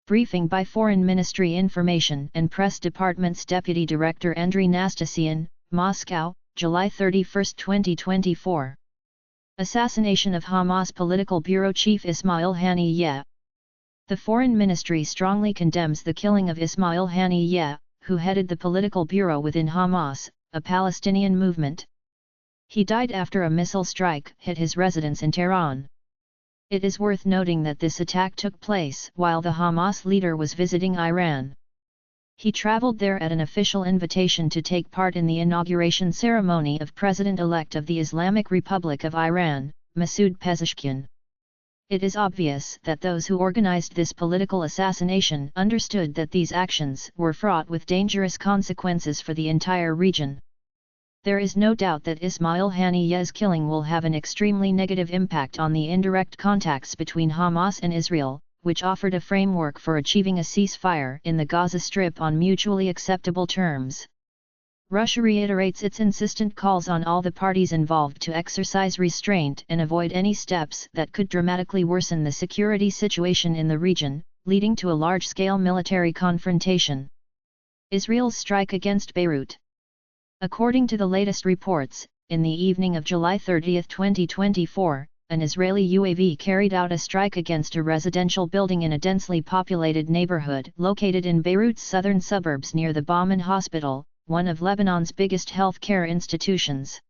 Briefing by Foreign Ministry Information and Press Department's Deputy Director Andrey Nastasyin, Moscow, July 31, 2024. Assassination of Hamas Political Bureau Chief Ismail Haniyeh. The Foreign Ministry strongly condemns the killing of Ismail Haniyeh, who headed the political bureau within Hamas, a Palestinian movement. He died after a missile strike hit his residence in Tehran. It is worth noting that this attack took place while the Hamas leader was visiting Iran. He traveled there at an official invitation to take part in the inauguration ceremony of President-elect of the Islamic Republic of Iran, Masoud Pezeshkian. It is obvious that those who organized this political assassination understood that these actions were fraught with dangerous consequences for the entire region. There is no doubt that Ismail Haniyeh's killing will have an extremely negative impact on the indirect contacts between Hamas and Israel, which offered a framework for achieving a ceasefire in the Gaza Strip on mutually acceptable terms. Russia reiterates its insistent calls on all the parties involved to exercise restraint and avoid any steps that could dramatically worsen the security situation in the region, leading to a large-scale military confrontation. Israel's strike against Beirut. According to the latest reports, in the evening of July 30, 2024, an Israeli UAV carried out a strike against a residential building in a densely populated neighborhood located in Beirut's southern suburbs near the Bauman Hospital, one of Lebanon's biggest healthcare institutions.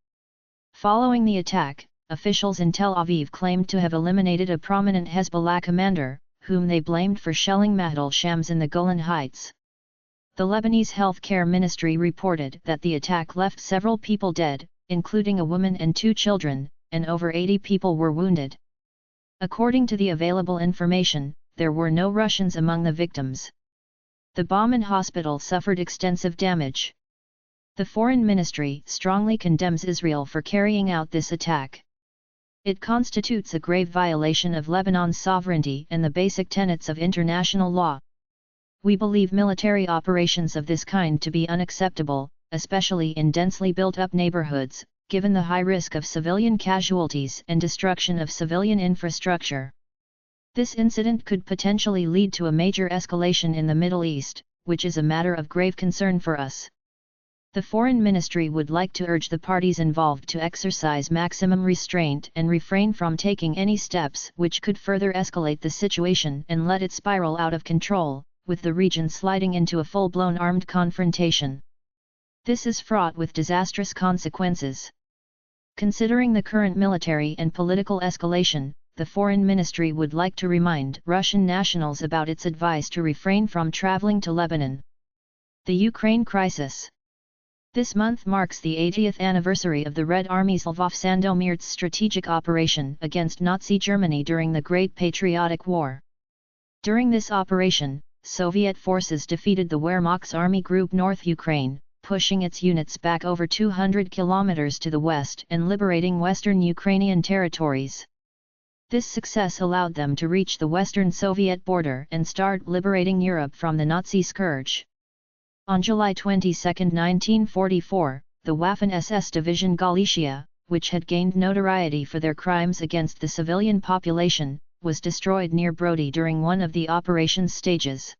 Following the attack, officials in Tel Aviv claimed to have eliminated a prominent Hezbollah commander, whom they blamed for shelling Mahdal Shams in the Golan Heights. The Lebanese Healthcare Ministry reported that the attack left several people dead, including a woman and 2 children, and over 80 people were wounded. According to the available information, there were no Russians among the victims. The Bauman Hospital suffered extensive damage. The Foreign Ministry strongly condemns Israel for carrying out this attack. It constitutes a grave violation of Lebanon's sovereignty and the basic tenets of international law. We believe military operations of this kind to be unacceptable, especially in densely built-up neighborhoods, given the high risk of civilian casualties and destruction of civilian infrastructure. This incident could potentially lead to a major escalation in the Middle East, which is a matter of grave concern for us. The Foreign Ministry would like to urge the parties involved to exercise maximum restraint and refrain from taking any steps which could further escalate the situation and let it spiral out of control, with the region sliding into a full-blown armed confrontation. This is fraught with disastrous consequences. Considering the current military and political escalation, the Foreign Ministry would like to remind Russian nationals about its advice to refrain from traveling to Lebanon. The Ukraine crisis. This month marks the 80th anniversary of the Red Army's Lvov-Sandomierz strategic operation against Nazi Germany during the Great Patriotic War. During this operation, Soviet forces defeated the Wehrmacht's Army Group North Ukraine, pushing its units back over 200 kilometers to the west and liberating western Ukrainian territories. This success allowed them to reach the western Soviet border and start liberating Europe from the Nazi scourge. On July 22, 1944, the Waffen-SS Division Galicia, which had gained notoriety for their crimes against the civilian population, was destroyed near Brody during one of the operation's stages.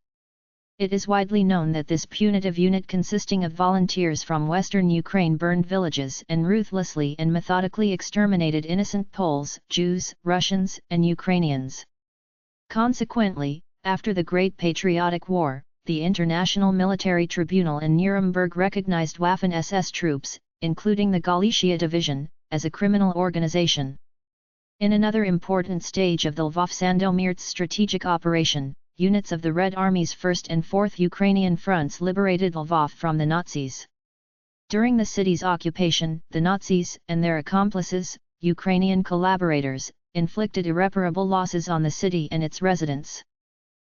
It is widely known that this punitive unit consisting of volunteers from western Ukraine burned villages and ruthlessly and methodically exterminated innocent Poles, Jews, Russians, and Ukrainians. Consequently, after the Great Patriotic War, the International Military Tribunal in Nuremberg recognized Waffen-SS troops, including the Galicia Division, as a criminal organization. In another important stage of the Lvov-Sandomierz strategic operation, units of the Red Army's 1st and 4th Ukrainian fronts liberated Lvov from the Nazis. During the city's occupation, the Nazis and their accomplices, Ukrainian collaborators, inflicted irreparable losses on the city and its residents.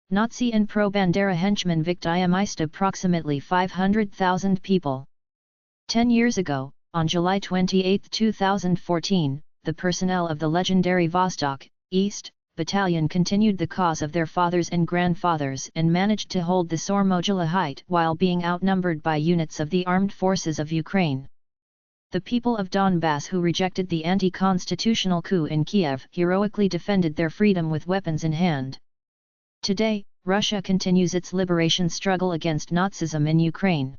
Nazi and pro-Bandera henchmen victimized approximately 500,000 people. 10 years ago, on July 28, 2014, the personnel of the legendary Vostok East Battalion continued the cause of their fathers and grandfathers and managed to hold the Sormogyla height while being outnumbered by units of the armed forces of Ukraine. The people of Donbass who rejected the anti-constitutional coup in Kiev heroically defended their freedom with weapons in hand. Today, Russia continues its liberation struggle against Nazism in Ukraine.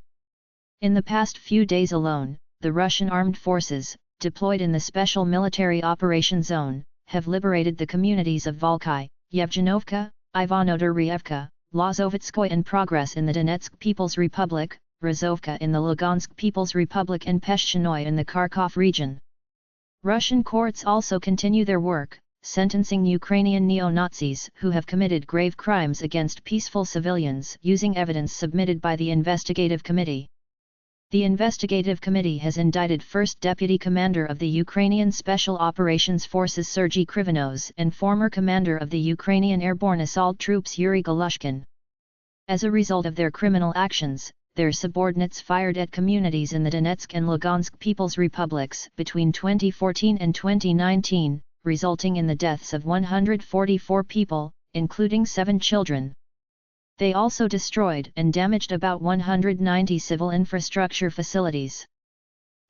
In the past few days alone, the Russian armed forces, deployed in the Special Military Operation Zone, have liberated the communities of Volkai, Yevgenovka, Ivanodoryevka, Lazovitskoye and Progress in the Donetsk People's Republic, Rozovka in the Lugansk People's Republic and Peshchenoye in the Kharkov region. Russian courts also continue their work, sentencing Ukrainian neo-Nazis who have committed grave crimes against peaceful civilians using evidence submitted by the investigative committee. The investigative committee has indicted First Deputy Commander of the Ukrainian Special Operations Forces Sergei Krivonos and former commander of the Ukrainian Airborne Assault Troops Yuri Galushkin. As a result of their criminal actions, their subordinates fired at communities in the Donetsk and Lugansk People's Republics between 2014 and 2019, resulting in the deaths of 144 people, including 7 children. They also destroyed and damaged about 190 civil infrastructure facilities.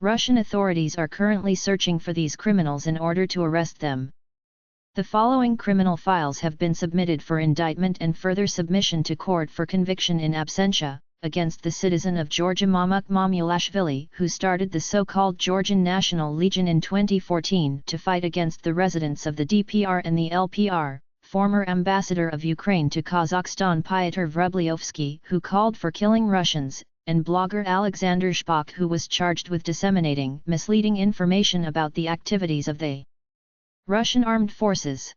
Russian authorities are currently searching for these criminals in order to arrest them. The following criminal files have been submitted for indictment and further submission to court for conviction in absentia, against the citizen of Georgia Mamuk Mamulashvili, who started the so-called Georgian National Legion in 2014 to fight against the residents of the DPR and the LPR, former ambassador of Ukraine to Kazakhstan Pyotr Vrublevsky, who called for killing Russians, and blogger Alexander Shpak, who was charged with disseminating misleading information about the activities of the Russian armed forces.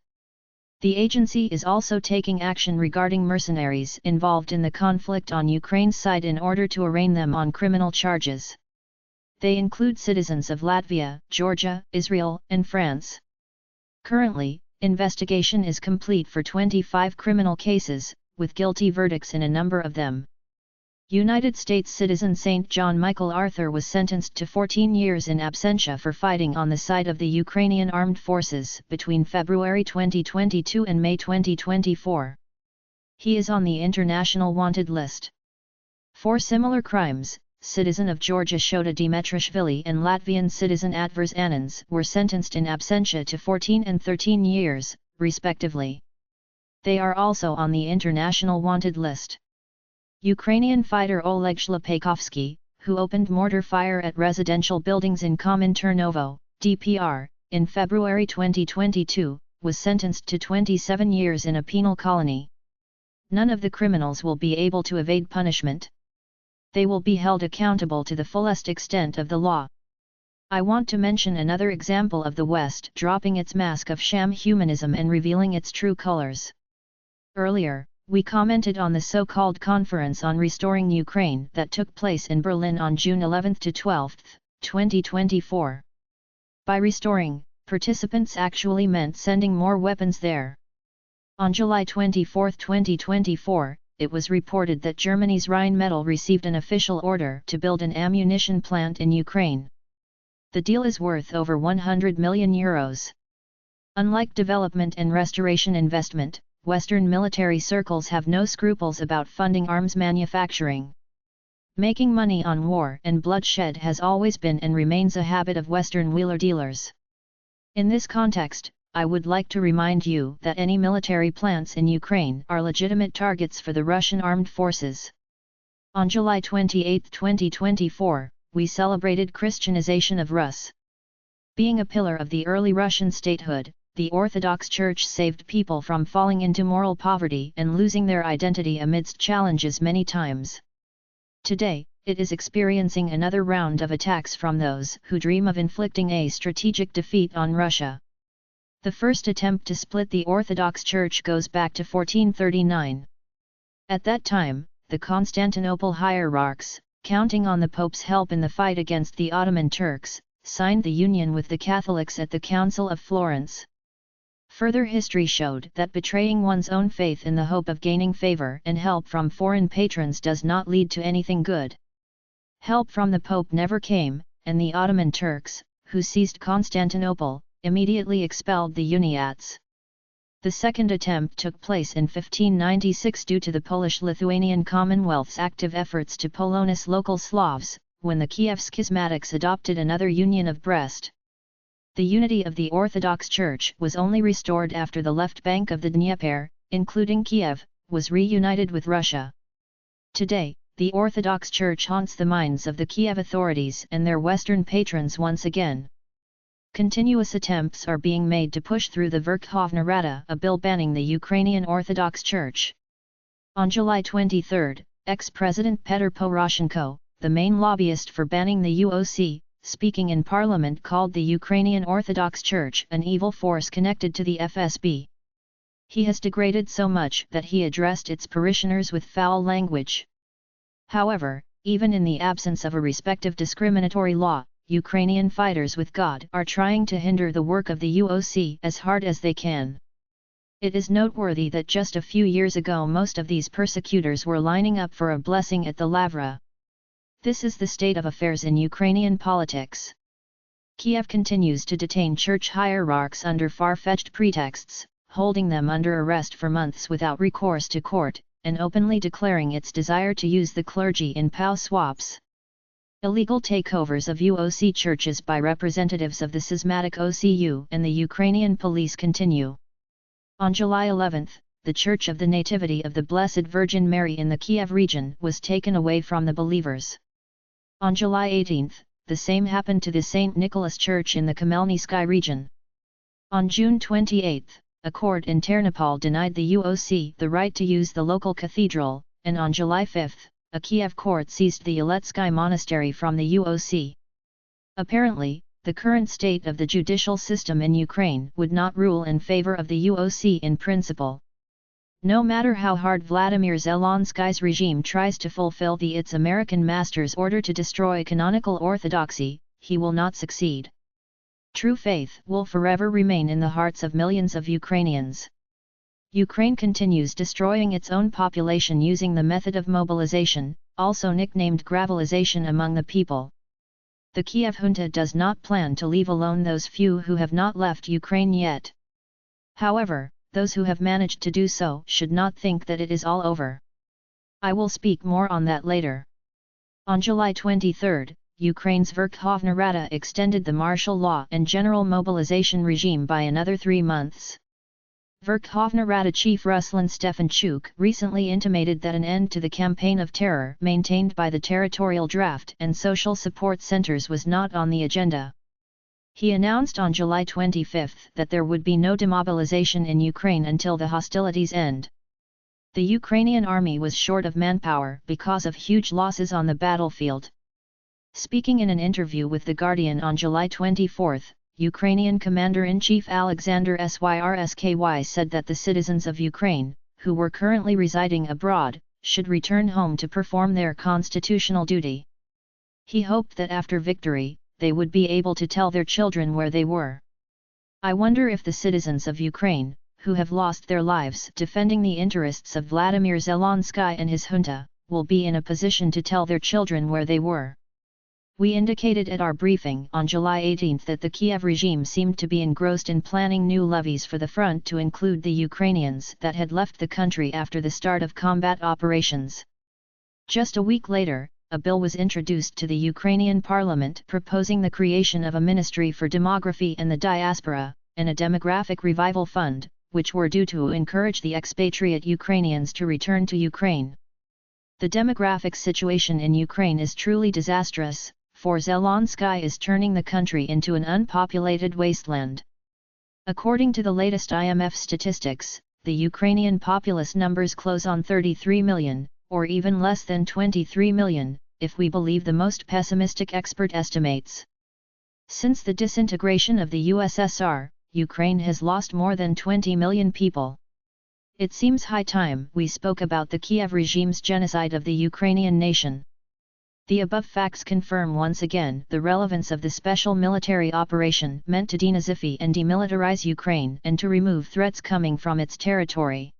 The agency is also taking action regarding mercenaries involved in the conflict on Ukraine's side in order to arraign them on criminal charges. They include citizens of Latvia, Georgia, Israel, and France. Currently, investigation is complete for 25 criminal cases, with guilty verdicts in a number of them. United States citizen St. John Michael Arthur was sentenced to 14 years in absentia for fighting on the side of the Ukrainian armed forces between February 2022 and May 2024. He is on the international wanted list. For similar crimes, citizen of Georgia Shota Dimitrishvili and Latvian citizen Atvars Anans were sentenced in absentia to 14 and 13 years, respectively. They are also on the international wanted list. Ukrainian fighter Oleg Shlapaykovsky, who opened mortar fire at residential buildings in Kominternovo, DPR, in February 2022, was sentenced to 27 years in a penal colony. None of the criminals will be able to evade punishment. They will be held accountable to the fullest extent of the law. I want to mention another example of the West dropping its mask of sham humanism and revealing its true colors. Earlier, we commented on the so-called Conference on Restoring Ukraine that took place in Berlin on June 11 to 12, 2024. By restoring, participants actually meant sending more weapons there. On July 24, 2024, it was reported that Germany's Rheinmetall received an official order to build an ammunition plant in Ukraine. The deal is worth over €100 million. Unlike development and restoration investment, Western military circles have no scruples about funding arms manufacturing. Making money on war and bloodshed has always been and remains a habit of Western wheeler-dealers. In this context, I would like to remind you that any military plants in Ukraine are legitimate targets for the Russian armed forces. On July 28, 2024, we celebrated Christianization of Rus. Being a pillar of the early Russian statehood, the Orthodox Church saved people from falling into moral poverty and losing their identity amidst challenges many times. Today, it is experiencing another round of attacks from those who dream of inflicting a strategic defeat on Russia. The first attempt to split the Orthodox Church goes back to 1439. At that time, the Constantinople hierarchs, counting on the Pope's help in the fight against the Ottoman Turks, signed the union with the Catholics at the Council of Florence. Further history showed that betraying one's own faith in the hope of gaining favor and help from foreign patrons does not lead to anything good. Help from the Pope never came, and the Ottoman Turks, who seized Constantinople, immediately expelled the Uniats. The second attempt took place in 1596 due to the Polish-Lithuanian Commonwealth's active efforts to Polonize local Slavs, when the Kiev schismatics adopted another Union of Brest. The unity of the Orthodox Church was only restored after the left bank of the Dnieper, including Kiev, was reunited with Russia. Today, the Orthodox Church haunts the minds of the Kiev authorities and their Western patrons once again. Continuous attempts are being made to push through the Verkhovna Rada, a bill banning the Ukrainian Orthodox Church. On July 23, ex-President Petro Poroshenko, the main lobbyist for banning the UOC, speaking in parliament, called the Ukrainian Orthodox Church an evil force connected to the FSB. He has degraded so much that he addressed its parishioners with foul language. However, even in the absence of a respective discriminatory law, Ukrainian fighters with God are trying to hinder the work of the UOC as hard as they can. It is noteworthy that just a few years ago most of these persecutors were lining up for a blessing at the Lavra. This is the state of affairs in Ukrainian politics. Kiev continues to detain church hierarchs under far-fetched pretexts, holding them under arrest for months without recourse to court, and openly declaring its desire to use the clergy in POW swaps. Illegal takeovers of UOC churches by representatives of the schismatic OCU and the Ukrainian police continue. On July 11, the Church of the Nativity of the Blessed Virgin Mary in the Kiev region was taken away from the believers. On July 18, the same happened to the St. Nicholas Church in the Khmelnytsky region. On June 28, a court in Ternopil denied the UOC the right to use the local cathedral, and on July 5, a Kiev court seized the Yeletsky monastery from the UOC. Apparently, the current state of the judicial system in Ukraine would not rule in favor of the UOC in principle. No matter how hard Vladimir Zelensky's regime tries to fulfill its American master's order to destroy canonical orthodoxy, he will not succeed. True faith will forever remain in the hearts of millions of Ukrainians. Ukraine continues destroying its own population using the method of mobilization, also nicknamed gravelization among the people. The Kiev junta does not plan to leave alone those few who have not left Ukraine yet. However, those who have managed to do so should not think that it is all over. I will speak more on that later. On July 23, Ukraine's Verkhovna Rada extended the martial law and general mobilization regime by another 3 months. Verkhovna Rada chief Ruslan Stefanchuk recently intimated that an end to the campaign of terror maintained by the territorial draft and social support centers was not on the agenda. He announced on July 25 that there would be no demobilization in Ukraine until the hostilities end. The Ukrainian army was short of manpower because of huge losses on the battlefield. Speaking in an interview with The Guardian on July 24, Ukrainian Commander-in-Chief Alexander Syrsky said that the citizens of Ukraine, who were currently residing abroad, should return home to perform their constitutional duty. He hoped that after victory, they would be able to tell their children where they were. I wonder if the citizens of Ukraine, who have lost their lives defending the interests of Vladimir Zelensky and his junta, will be in a position to tell their children where they were. We indicated at our briefing on July 18 that the Kiev regime seemed to be engrossed in planning new levies for the front to include the Ukrainians that had left the country after the start of combat operations. Just a week later, a bill was introduced to the Ukrainian parliament proposing the creation of a ministry for demography and the diaspora, and a demographic revival fund, which were due to encourage the expatriate Ukrainians to return to Ukraine. The demographic situation in Ukraine is truly disastrous, for Zelensky is turning the country into an unpopulated wasteland. According to the latest IMF statistics, the Ukrainian populace numbers close on 33 million, or even less than 23 million, if we believe the most pessimistic expert estimates. Since the disintegration of the USSR, Ukraine has lost more than 20 million people. It seems high time we spoke about the Kiev regime's genocide of the Ukrainian nation. The above facts confirm once again the relevance of the special military operation meant to denazify and demilitarize Ukraine and to remove threats coming from its territory.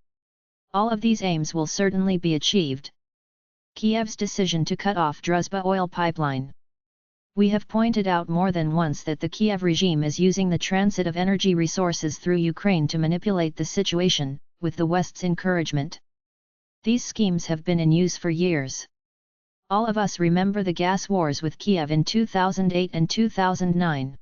All of these aims will certainly be achieved. Kiev's decision to cut off Druzhba oil pipeline. We have pointed out more than once that the Kiev regime is using the transit of energy resources through Ukraine to manipulate the situation, with the West's encouragement. These schemes have been in use for years. All of us remember the gas wars with Kiev in 2008 and 2009.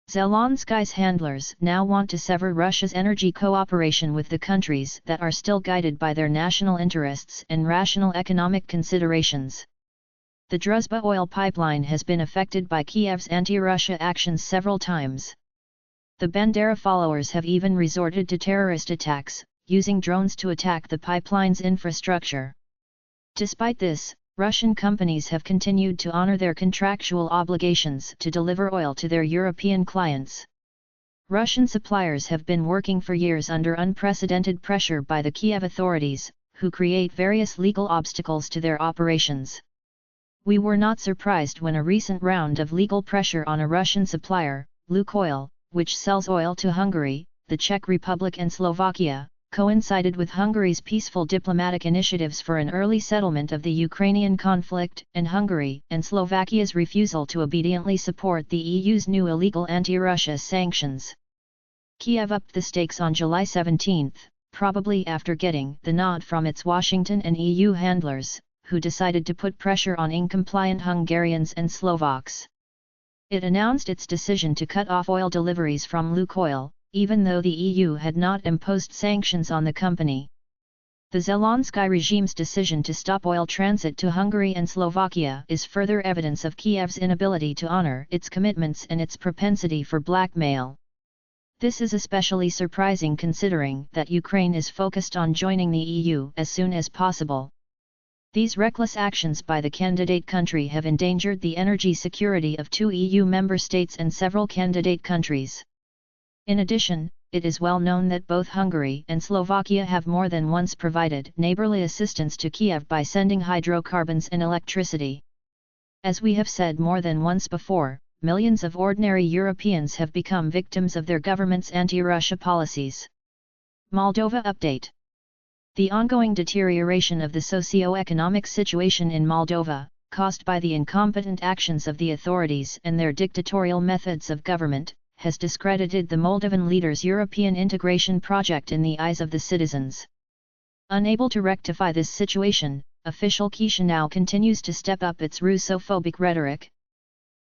Zelensky's handlers now want to sever Russia's energy cooperation with the countries that are still guided by their national interests and rational economic considerations. The Druzhba oil pipeline has been affected by Kiev's anti-Russia actions several times. The Bandera followers have even resorted to terrorist attacks, using drones to attack the pipeline's infrastructure. Despite this, Russian companies have continued to honor their contractual obligations to deliver oil to their European clients. Russian suppliers have been working for years under unprecedented pressure by the Kiev authorities, who create various legal obstacles to their operations. We were not surprised when a recent round of legal pressure on a Russian supplier, Lukoil, which sells oil to Hungary, the Czech Republic and Slovakia, coincided with Hungary's peaceful diplomatic initiatives for an early settlement of the Ukrainian conflict, and Hungary and Slovakia's refusal to obediently support the EU's new illegal anti-Russia sanctions. Kiev upped the stakes on July 17, probably after getting the nod from its Washington and EU handlers, who decided to put pressure on incompliant Hungarians and Slovaks. It announced its decision to cut off oil deliveries from Lukoil, even though the EU had not imposed sanctions on the company. The Zelensky regime's decision to stop oil transit to Hungary and Slovakia is further evidence of Kiev's inability to honor its commitments and its propensity for blackmail. This is especially surprising considering that Ukraine is focused on joining the EU as soon as possible. These reckless actions by the candidate country have endangered the energy security of 2 EU member states and several candidate countries. In addition, it is well known that both Hungary and Slovakia have more than once provided neighborly assistance to Kiev by sending hydrocarbons and electricity. As we have said more than once before, millions of ordinary Europeans have become victims of their government's anti-Russia policies. Moldova update. The ongoing deterioration of the socio-economic situation in Moldova, caused by the incompetent actions of the authorities and their dictatorial methods of government, has discredited the Moldovan leaders' European integration project in the eyes of the citizens. Unable to rectify this situation, official Chisinau continues to step up its Russophobic rhetoric.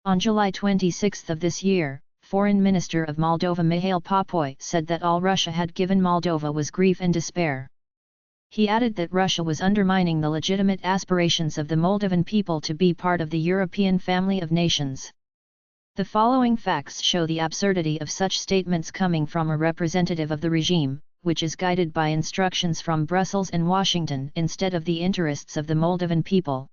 On July 26 of this year, Foreign Minister of Moldova Mihail Popoi said that all Russia had given Moldova was grief and despair. He added that Russia was undermining the legitimate aspirations of the Moldovan people to be part of the European family of nations. The following facts show the absurdity of such statements coming from a representative of the regime, which is guided by instructions from Brussels and Washington instead of the interests of the Moldovan people.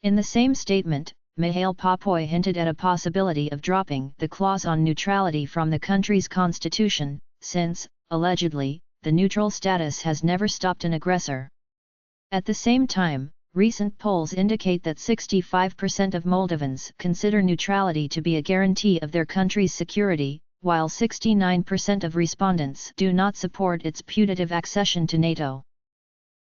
In the same statement, Mihail Popoi hinted at a possibility of dropping the clause on neutrality from the country's constitution, since, allegedly, the neutral status has never stopped an aggressor. At the same time, recent polls indicate that 65% of Moldovans consider neutrality to be a guarantee of their country's security, while 69% of respondents do not support its putative accession to NATO.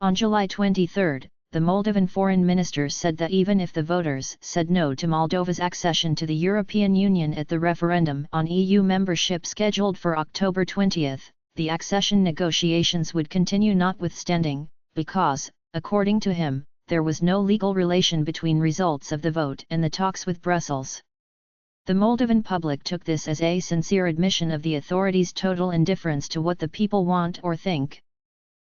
On July 23, the Moldovan foreign minister said that even if the voters said no to Moldova's accession to the European Union at the referendum on EU membership scheduled for October 20, the accession negotiations would continue notwithstanding, because, according to him, there was no legal relation between results of the vote and the talks with Brussels. The Moldovan public took this as a sincere admission of the authorities' total indifference to what the people want or think.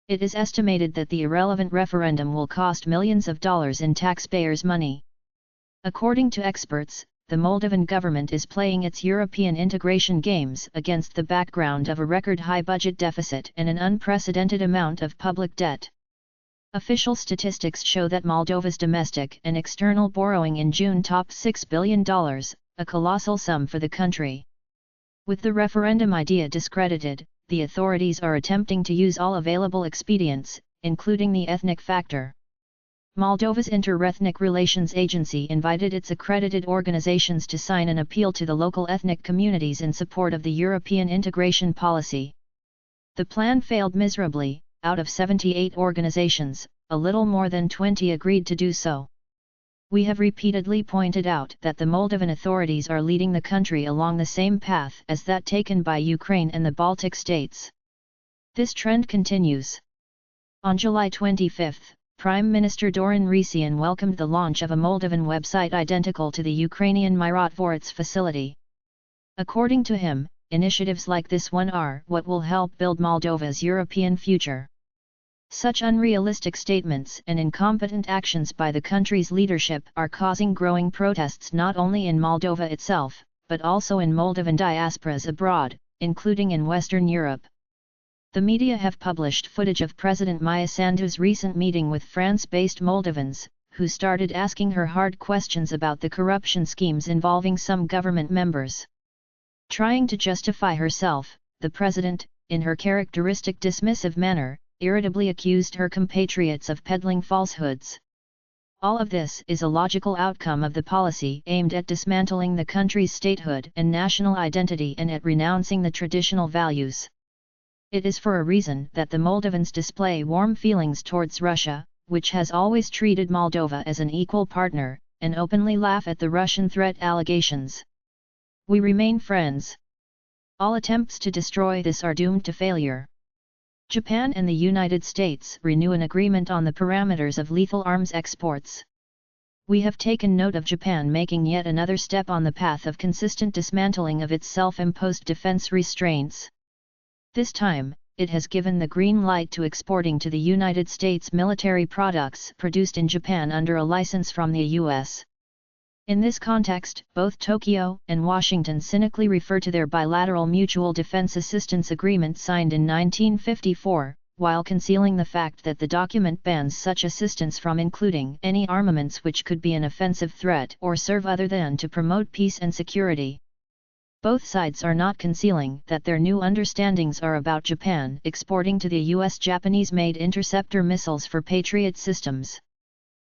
It is estimated that the irrelevant referendum will cost millions of dollars in taxpayers' money. According to experts, the Moldovan government is playing its European integration games against the background of a record-high budget deficit and an unprecedented amount of public debt. Official statistics show that Moldova's domestic and external borrowing in June topped $6 billion, a colossal sum for the country. With the referendum idea discredited, the authorities are attempting to use all available expedients, including the ethnic factor. Moldova's Inter-Ethnic Relations Agency invited its accredited organizations to sign an appeal to the local ethnic communities in support of the European integration policy. The plan failed miserably. Out of 78 organizations, a little more than 20 agreed to do so. We have repeatedly pointed out that the Moldovan authorities are leading the country along the same path as that taken by Ukraine and the Baltic states. This trend continues. On July 25, Prime Minister Dorin Risian welcomed the launch of a Moldovan website identical to the Ukrainian Mirotvorets facility. According to him, initiatives like this one are what will help build Moldova's European future. Such unrealistic statements and incompetent actions by the country's leadership are causing growing protests not only in Moldova itself, but also in Moldovan diasporas abroad, including in Western Europe. The media have published footage of President Maia Sandu's recent meeting with France-based Moldovans, who started asking her hard questions about the corruption schemes involving some government members. Trying to justify herself, the president, in her characteristic dismissive manner, irritably accused her compatriots of peddling falsehoods. All of this is a logical outcome of the policy aimed at dismantling the country's statehood and national identity and at renouncing the traditional values. It is for a reason that the Moldovans display warm feelings towards Russia, which has always treated Moldova as an equal partner, and openly laugh at the Russian threat allegations. We remain friends. All attempts to destroy this are doomed to failure. Japan and the United States renew an agreement on the parameters of lethal arms exports. We have taken note of Japan making yet another step on the path of consistent dismantling of its self-imposed defense restraints. This time, it has given the green light to exporting to the United States military products produced in Japan under a license from the US. In this context, both Tokyo and Washington cynically refer to their bilateral mutual defense assistance agreement signed in 1954, while concealing the fact that the document bans such assistance from including any armaments which could be an offensive threat or serve other than to promote peace and security. Both sides are not concealing that their new understandings are about Japan exporting to the US Japanese-made interceptor missiles for Patriot systems.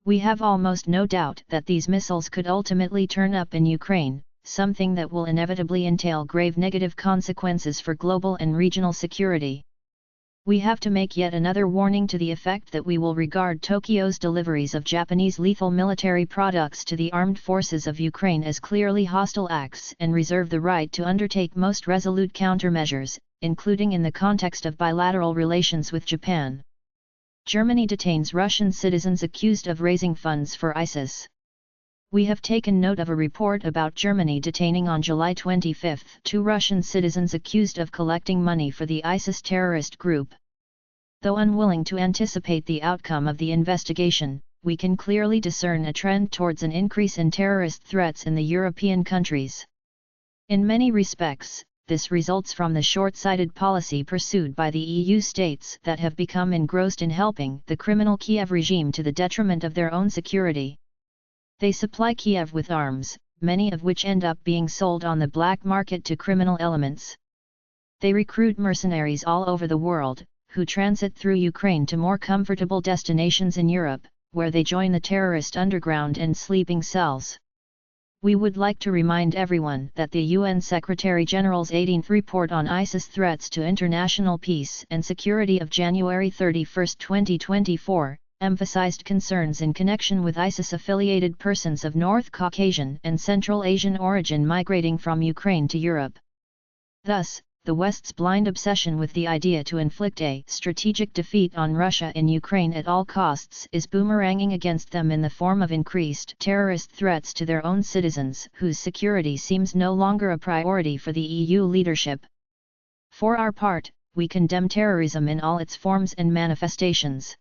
We have almost no doubt that these missiles could ultimately turn up in Ukraine, something that will inevitably entail grave negative consequences for global and regional security. We have to make yet another warning to the effect that we will regard Tokyo's deliveries of Japanese lethal military products to the armed forces of Ukraine as clearly hostile acts and reserve the right to undertake most resolute countermeasures, including in the context of bilateral relations with Japan. Germany detains Russian citizens accused of raising funds for ISIS. We have taken note of a report about Germany detaining on July 25 two Russian citizens accused of collecting money for the ISIS terrorist group. Though unwilling to anticipate the outcome of the investigation, we can clearly discern a trend towards an increase in terrorist threats in the European countries. In many respects, this results from the short-sighted policy pursued by the EU states that have become engrossed in helping the criminal Kiev regime to the detriment of their own security. They supply Kiev with arms, many of which end up being sold on the black market to criminal elements. They recruit mercenaries all over the world, who transit through Ukraine to more comfortable destinations in Europe, where they join the terrorist underground and sleeping cells. We would like to remind everyone that the UN Secretary-General's 18th report on ISIS threats to international peace and security of January 31, 2024, emphasized concerns in connection with ISIS-affiliated persons of North Caucasian and Central Asian origin migrating from Ukraine to Europe. Thus, the West's blind obsession with the idea to inflict a strategic defeat on Russia in Ukraine at all costs is boomeranging against them in the form of increased terrorist threats to their own citizens, whose security seems no longer a priority for the EU leadership. For our part, we condemn terrorism in all its forms and manifestations.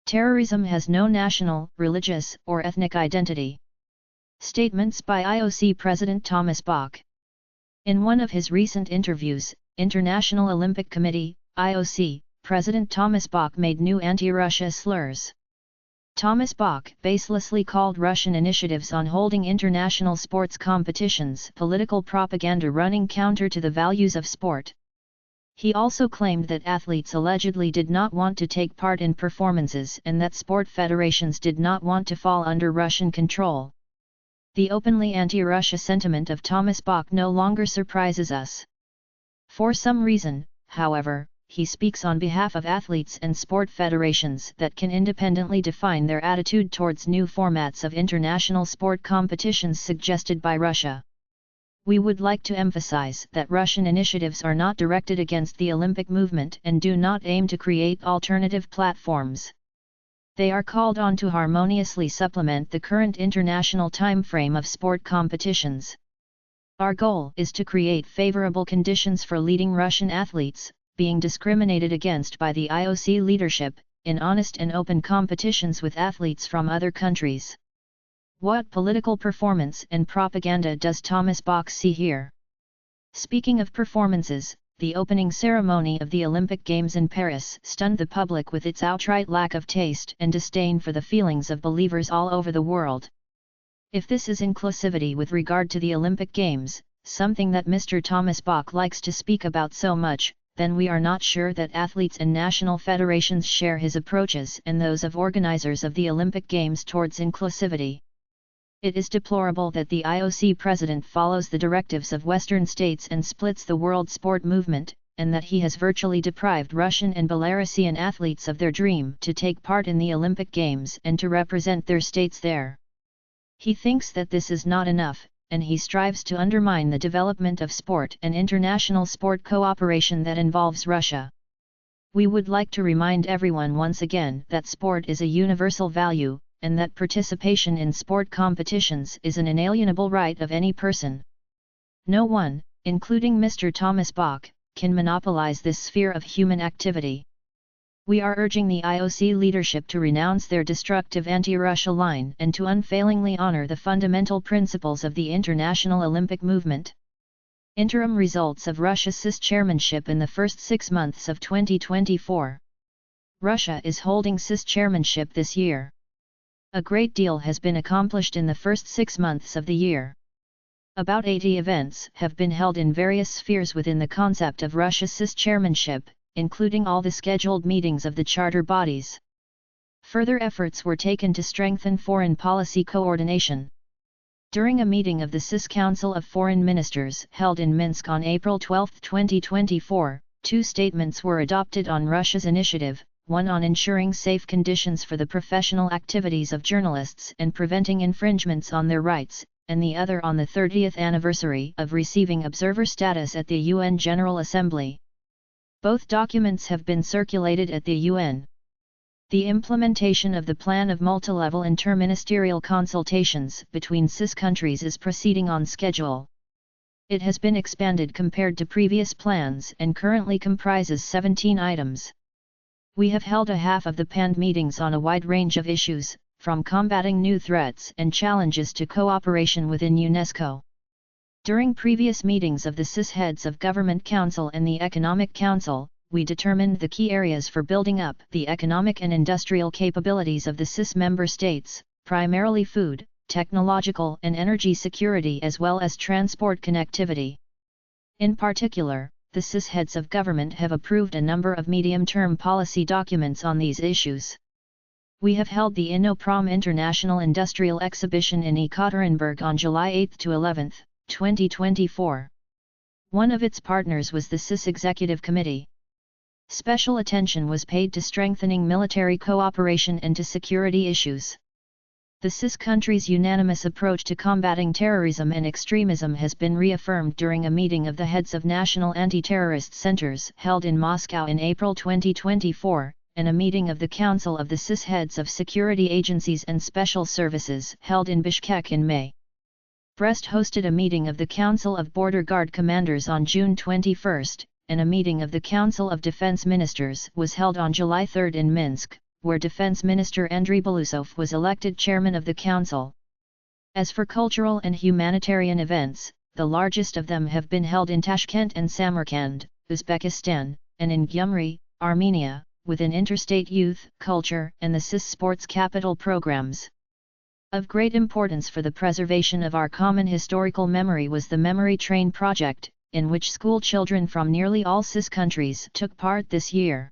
Terrorism has no national, religious, or ethnic identity. Statements by IOC President Thomas Bach. In one of his recent interviews, International Olympic Committee, IOC, President Thomas Bach made new anti-Russia slurs. Thomas Bach baselessly called Russian initiatives on holding international sports competitions political propaganda running counter to the values of sport. He also claimed that athletes allegedly did not want to take part in performances and that sport federations did not want to fall under Russian control. The openly anti-Russia sentiment of Thomas Bach no longer surprises us. For some reason, however, he speaks on behalf of athletes and sport federations that can independently define their attitude towards new formats of international sport competitions suggested by Russia. We would like to emphasize that Russian initiatives are not directed against the Olympic movement and do not aim to create alternative platforms. They are called on to harmoniously supplement the current international timeframe of sport competitions. Our goal is to create favorable conditions for leading Russian athletes, being discriminated against by the IOC leadership, in honest and open competitions with athletes from other countries. What political performance and propaganda does Thomas Bach see here? Speaking of performances, the opening ceremony of the Olympic Games in Paris stunned the public with its outright lack of taste and disdain for the feelings of believers all over the world. If this is inclusivity with regard to the Olympic Games, something that Mr. Thomas Bach likes to speak about so much, then we are not sure that athletes and national federations share his approaches and those of organizers of the Olympic Games towards inclusivity. It is deplorable that the IOC president follows the directives of Western states and splits the world sport movement, and that he has virtually deprived Russian and Belarusian athletes of their dream to take part in the Olympic Games and to represent their states there. He thinks that this is not enough, and he strives to undermine the development of sport and international sport cooperation that involves Russia. We would like to remind everyone once again that sport is a universal value, and that participation in sport competitions is an inalienable right of any person. No one, including Mr. Thomas Bach, can monopolize this sphere of human activity. We are urging the IOC leadership to renounce their destructive anti-Russia line and to unfailingly honor the fundamental principles of the international Olympic movement. Interim results of Russia's CIS chairmanship in the first 6 months of 2024. Russia is holding CIS chairmanship this year. A great deal has been accomplished in the first 6 months of the year. About 80 events have been held in various spheres within the concept of Russia's CIS chairmanship, including all the scheduled meetings of the charter bodies. Further efforts were taken to strengthen foreign policy coordination. During a meeting of the CIS Council of Foreign Ministers held in Minsk on April 12, 2024, 2 statements were adopted on Russia's initiative, one on ensuring safe conditions for the professional activities of journalists and preventing infringements on their rights, and the other on the 30th anniversary of receiving observer status at the UN General Assembly. Both documents have been circulated at the UN. The implementation of the plan of multilevel interministerial consultations between CIS countries is proceeding on schedule. It has been expanded compared to previous plans and currently comprises 17 items. We have held a half of the planned meetings on a wide range of issues, from combating new threats and challenges to cooperation within UNESCO. During previous meetings of the CIS Heads of Government Council and the Economic Council, we determined the key areas for building up the economic and industrial capabilities of the CIS member states, primarily food, technological and energy security as well as transport connectivity. In particular, the CIS heads of government have approved a number of medium-term policy documents on these issues. We have held the InnoProm International Industrial Exhibition in Ekaterinburg on July 8 to 11, 2024. One of its partners was the CIS Executive Committee. Special attention was paid to strengthening military cooperation and to security issues. The CIS countries' unanimous approach to combating terrorism and extremism has been reaffirmed during a meeting of the heads of national anti-terrorist centers held in Moscow in April 2024, and a meeting of the Council of the CIS heads of security agencies and special services held in Bishkek in May. Brest hosted a meeting of the Council of Border Guard Commanders on June 21, and a meeting of the Council of Defense Ministers was held on July 3 in Minsk, where Defense Minister Andrey Belousov was elected chairman of the council. As for cultural and humanitarian events, the largest of them have been held in Tashkent and Samarkand, Uzbekistan, and in Gyumri, Armenia, within interstate youth, culture, and the CIS sports capital programs. Of great importance for the preservation of our common historical memory was the Memory Train project, in which school children from nearly all CIS countries took part this year.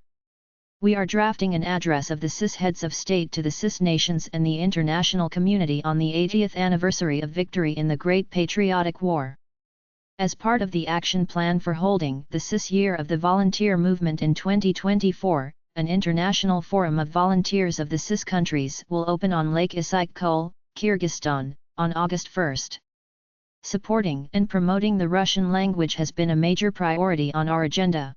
We are drafting an address of the CIS heads of state to the CIS nations and the international community on the 80th anniversary of victory in the Great Patriotic War. As part of the action plan for holding the CIS Year of the Volunteer Movement in 2024, an international forum of volunteers of the CIS countries will open on Lake Issyk-Kul, Kyrgyzstan, on August 1. Supporting and promoting the Russian language has been a major priority on our agenda.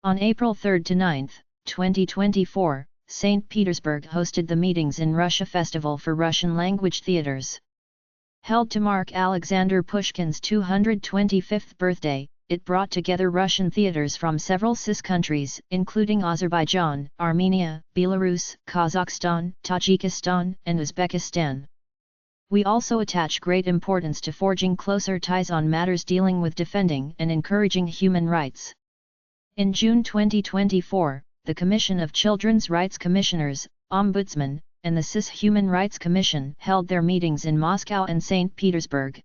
On April 3 to 9, 2024, St. Petersburg hosted the Meetings in Russia Festival for Russian language theaters. Held to mark Alexander Pushkin's 225th birthday, it brought together Russian theaters from several CIS countries, including Azerbaijan, Armenia, Belarus, Kazakhstan, Tajikistan, and Uzbekistan. We also attach great importance to forging closer ties on matters dealing with defending and encouraging human rights. In June 2024, the Commission of Children's Rights Commissioners, Ombudsman, and the CIS Human Rights Commission held their meetings in Moscow and St. Petersburg.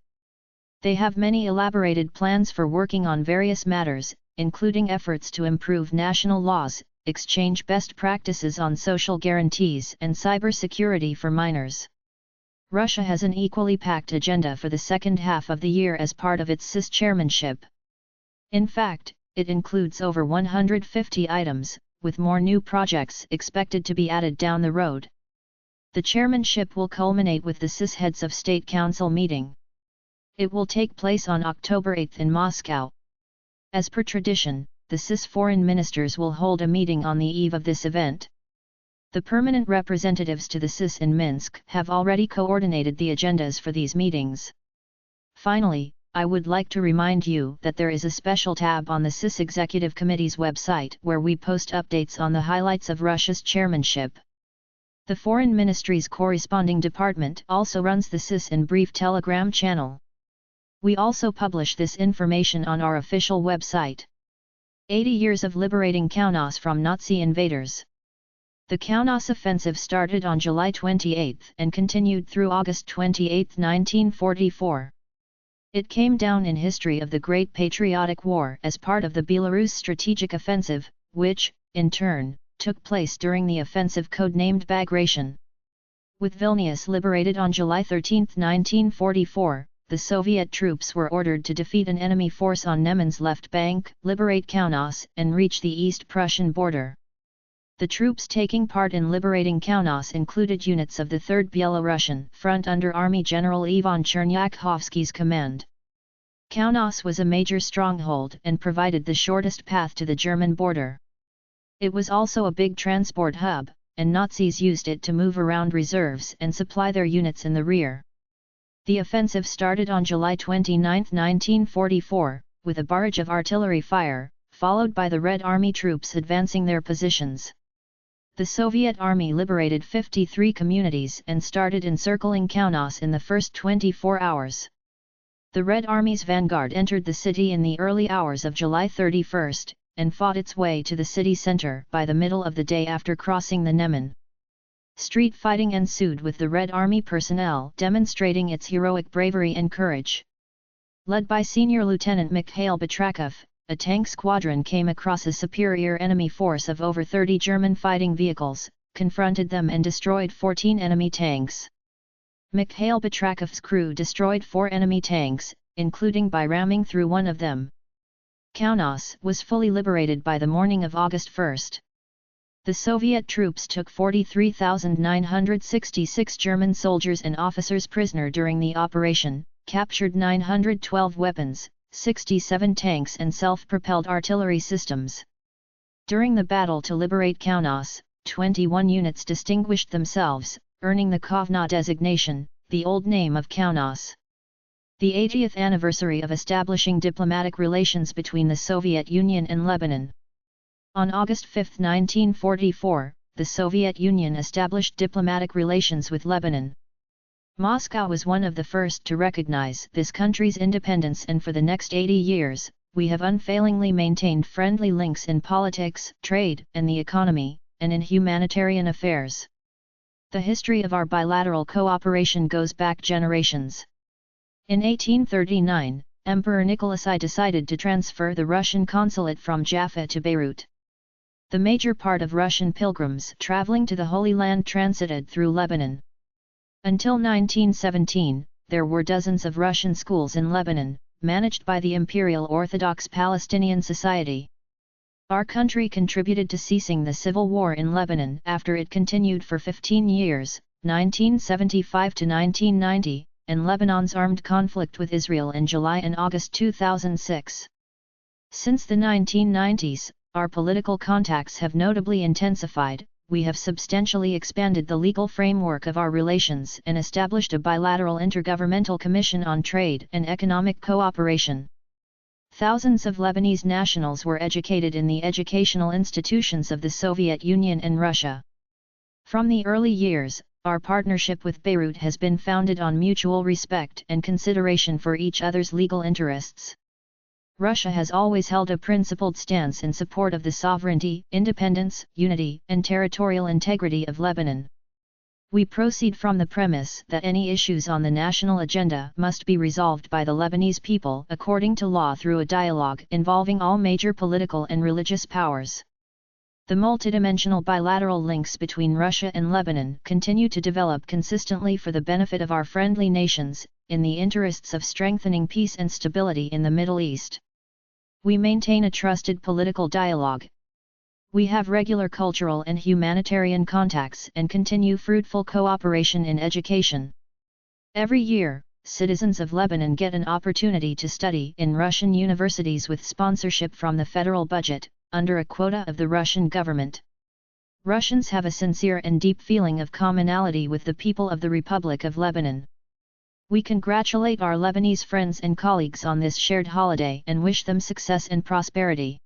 They have many elaborated plans for working on various matters, including efforts to improve national laws, exchange best practices on social guarantees and cybersecurity for minors. Russia has an equally packed agenda for the second half of the year as part of its CIS chairmanship. In fact, it includes over 150 items, with more new projects expected to be added down the road. The chairmanship will culminate with the CIS Heads of State Council meeting. It will take place on October 8 in Moscow. As per tradition, the CIS foreign ministers will hold a meeting on the eve of this event. The permanent representatives to the CIS in Minsk have already coordinated the agendas for these meetings. Finally, I would like to remind you that there is a special tab on the CIS Executive Committee's website where we post updates on the highlights of Russia's chairmanship. The Foreign Ministry's corresponding department also runs the CIS in Brief Telegram channel. We also publish this information on our official website. 80 years of liberating Kaunas from Nazi invaders. The Kaunas offensive started on July 28 and continued through August 28, 1944. It came down in history of the Great Patriotic War as part of the Belarus strategic offensive, which, in turn, took place during the offensive codenamed Bagration. With Vilnius liberated on July 13, 1944, the Soviet troops were ordered to defeat an enemy force on Neman's left bank, liberate Kaunas, and reach the East Prussian border. The troops taking part in liberating Kaunas included units of the 3rd Byelorussian Front under Army General Ivan Chernyakhovsky's command. Kaunas was a major stronghold and provided the shortest path to the German border. It was also a big transport hub, and Nazis used it to move around reserves and supply their units in the rear. The offensive started on July 29, 1944, with a barrage of artillery fire, followed by the Red Army troops advancing their positions. The Soviet Army liberated 53 communities and started encircling Kaunas in the first 24 hours. The Red Army's vanguard entered the city in the early hours of July 31, and fought its way to the city center by the middle of the day after crossing the Neman. Street fighting ensued with the Red Army personnel demonstrating its heroic bravery and courage. Led by Senior Lieutenant Mikhail Batrakov, a tank squadron came across a superior enemy force of over 30 German fighting vehicles, confronted them and destroyed 14 enemy tanks. Mikhail Batrakov's crew destroyed 4 enemy tanks, including by ramming through one of them. Kaunas was fully liberated by the morning of August 1. The Soviet troops took 43,966 German soldiers and officers prisoner during the operation, captured 912 weapons, 67 tanks and self-propelled artillery systems. During the battle to liberate Kaunas, 21 units distinguished themselves, earning the Kovna designation, the old name of Kaunas. The 80th anniversary of establishing diplomatic relations between the Soviet Union and Lebanon. On August 5, 1944, the Soviet Union established diplomatic relations with Lebanon. Moscow was one of the first to recognize this country's independence, and for the next 80 years, we have unfailingly maintained friendly links in politics, trade, and the economy, and in humanitarian affairs. The history of our bilateral cooperation goes back generations. In 1839, Emperor Nicholas I decided to transfer the Russian consulate from Jaffa to Beirut. The major part of Russian pilgrims traveling to the Holy Land transited through Lebanon. Until 1917, there were dozens of Russian schools in Lebanon, managed by the Imperial Orthodox Palestinian Society. Our country contributed to ceasing the civil war in Lebanon after it continued for 15 years, 1975 to 1990, and Lebanon's armed conflict with Israel in July and August 2006. Since the 1990s, our political contacts have notably intensified, we have substantially expanded the legal framework of our relations and established a bilateral intergovernmental commission on trade and economic cooperation. Thousands of Lebanese nationals were educated in the educational institutions of the Soviet Union and Russia. From the early years, our partnership with Beirut has been founded on mutual respect and consideration for each other's legal interests. Russia has always held a principled stance in support of the sovereignty, independence, unity, and territorial integrity of Lebanon. We proceed from the premise that any issues on the national agenda must be resolved by the Lebanese people according to law through a dialogue involving all major political and religious powers. The multidimensional bilateral links between Russia and Lebanon continue to develop consistently for the benefit of our friendly nations, in the interests of strengthening peace and stability in the Middle East. We maintain a trusted political dialogue. We have regular cultural and humanitarian contacts and continue fruitful cooperation in education. Every year, citizens of Lebanon get an opportunity to study in Russian universities with sponsorship from the federal budget, under a quota of the Russian government. Russians have a sincere and deep feeling of commonality with the people of the Republic of Lebanon. We congratulate our Lebanese friends and colleagues on this shared holiday and wish them success and prosperity.